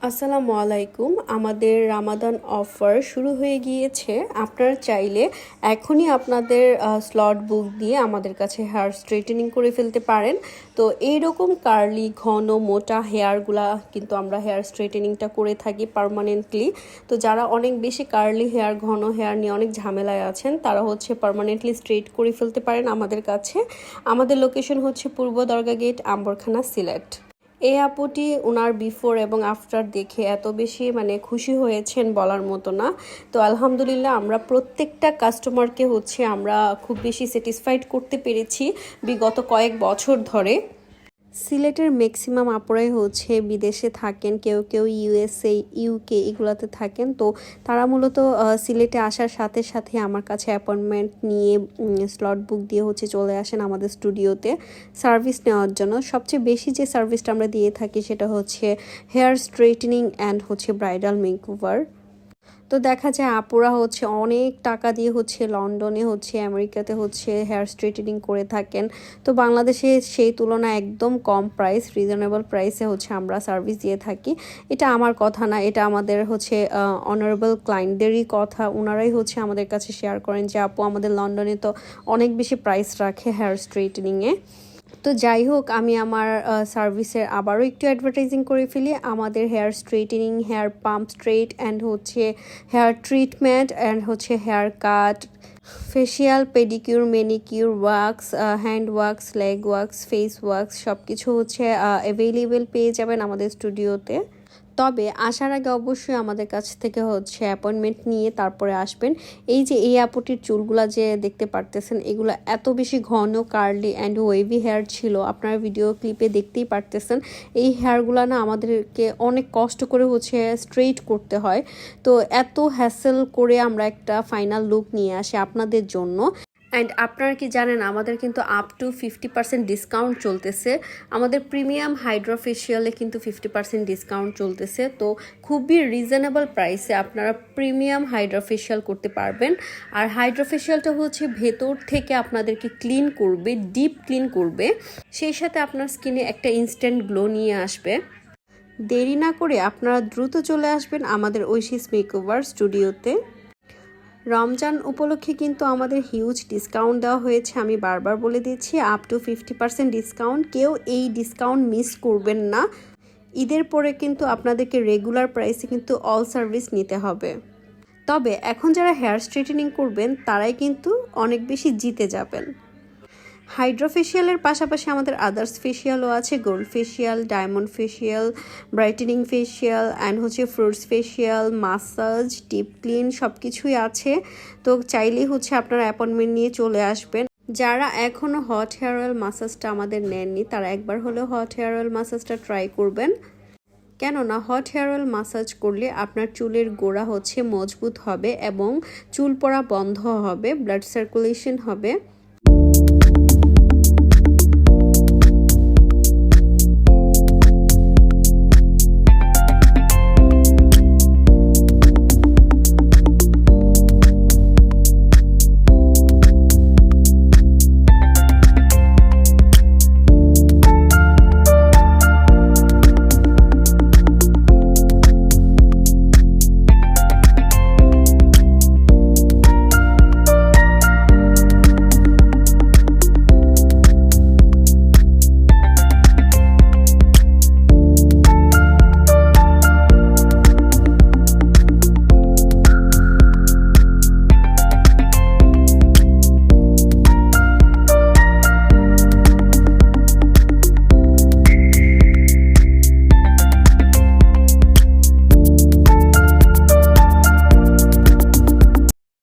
আসসালামু আলাইকুম। আমাদের রামাদান অফার শুরু হয়ে গিয়েছে। আপনারা চাইলে এখনই আপনাদের স্লট বুক দিয়ে আমাদের কাছে হেয়ার স্ট্রেটেনিং করে ফেলতে পারেন। তো এইরকম কার্লি ঘন মোটা হেয়ারগুলা কিন্তু আমরা হেয়ার স্ট্রেটেনিংটা করে থাকি পার্মানেন্টলি। তো যারা অনেক বেশি কার্লি হেয়ার ঘন হেয়ার নিয়ে অনেক ঝামেলায় আছেন তারা পার্মানেন্টলি স্ট্রেট করে ফেলতে পারেন আমাদের কাছে। আমাদের লোকেশন হচ্ছে পূর্ব দরগা গেট, আম্বরখানা, সিলেট। এই আপুটি ওনার বিফোর এবং আফটার দেখে এত বেশি খুশি হয়েছেন বলার মতো না। তো আলহামদুলিল্লাহ আমরা প্রত্যেকটা কাস্টমারকে আমরা খুব বেশি স্যাটিসফাইড করতে পেরেছি বিগত কয়েক বছর ধরে। সিলেটের ম্যাক্সিমাম আপুরাই বিদেশে থাকেন, কেউ কেউ ইউএসএ ইউকে এগুলাতে থাকেন। তো তারা মূলত সিলেটে আসার সাথে সাথে আমার কাছে অ্যাপয়েন্টমেন্ট নিয়ে স্লট বুক দিয়ে চলে আসেন আমাদের স্টুডিওতে সার্ভিস নেওয়ার জন্য। সবচেয়ে বেশি যে সার্ভিসটা আমরা দিয়ে থাকি সেটা hair straightening and bridal makeover. তো দেখা যায় আপুরা অনেক টাকা দিয়ে লন্ডনে আমেরিকাতে হেয়ার স্ট্রেটেনিং করে থাকেন। তো বাংলাদেশে সেই তুলনায় একদম কম প্রাইস, রিজনেবল প্রাইসে আমরা সার্ভিস দিয়ে থাকি। এটা আমার কথা না, এটা আমাদের অনারেবল ক্লায়েন্টদেরই কথা। ওনারাই আমাদের কাছে শেয়ার করেন যে আপু আমাদের লন্ডনে তো অনেক বেশি প্রাইস রাখে হেয়ার স্ট্রেটনিংয়ে। তো যাই হোক, আমি আমার সার্ভিসের আবারও একটু অ্যাডভার্টাইজিং করে ফেলি। আমাদের hair straightening, hair pump straight and hair treatment and hair cut, facial, pedicure, manicure, wax, hand wax, leg wax, face wax সব কিছু অ্যাভেলেবেল পেয়ে যাবেন আমাদের স্টুডিওতে। তবে আসার আগে অবশ্যই আমাদের কাছ থেকে অ্যাপয়েন্টমেন্ট নিয়ে তারপরে আসবেন। এই আপুটির চুলগুলা যে দেখতে পারতেছেন, এগুলো এত বেশি ঘন কার্লি অ্যান্ড ওয়েভি হেয়ার ছিল, আপনারা ভিডিও ক্লিপে দেখতেই পারতেছেন। এই হেয়ারগুলা না আমাদেরকে অনেক কষ্ট করে স্ট্রেইট করতে হয়। তো এত হ্যাসেল করে আমরা একটা ফাইনাল লুক নিয়ে আসি আপনাদের জন্য। অ্যান্ড আপনারা কি জানেন, আমাদের কিন্তু আপ টু 50% ডিসকাউন্ট চলতেছে। আমাদের প্রিমিয়াম হাইড্রা ফেশিয়ালে কিন্তু 50% ডিসকাউন্ট চলতেছে। তো খুবই রিজনেবল প্রাইসে আপনারা প্রিমিয়াম হাইড্রা ফেশিয়াল করতে পারবেন। আর হাইড্রা ফেশিয়ালটা ভেতর থেকে আপনাদেরকে ক্লিন করবে, ডিপ ক্লিন করবে, সেই সাথে আপনার স্কিনে একটা ইনস্ট্যান্ট গ্লো নিয়ে আসবে। দেরি না করে আপনারা দ্রুত চলে আসবেন আমাদের ঐশিস মেকওভার স্টুডিওতে। রমজান উপলক্ষে কিন্তু আমাদের হিউজ ডিসকাউন্ট দেওয়া হয়েছে। আমি বারবার বলে দিচ্ছি, আপ টু 50% ডিসকাউন্ট। কেউ এই ডিসকাউন্ট মিস করবেন না। ঈদের পরে কিন্তু আপনাদেরকে রেগুলার প্রাইসে কিন্তু অল সার্ভিস নিতে হবে। তবে এখন যারা হেয়ার স্ট্রেটেনিং করবেন তারাই কিন্তু অনেক বেশি জিতে যাবেন। হাইড্রা ফেশিয়ালের পাশাপাশি আমাদের আদার্স ফেশিয়ালও আছে, gold facial, diamond facial, brightening facial and fruits facial, massage, deep clean সব কিছুই আছে। তো চাইলেই আপনারা অ্যাপয়েন্টমেন্ট নিয়ে চলে আসবেন। যারা এখনও হট হেয়ার অয়েল মাসাজটা আমাদের নেননি তারা একবার হলেও হট হেয়ার অয়েল মাসাজটা ট্রাই করবেন। কেননা হট হেয়ার অয়েল মাসাজ করলে আপনার চুলের গোড়া মজবুত হবে এবং চুল পড়া বন্ধ হবে, ব্লাড সার্কুলেশন হবে।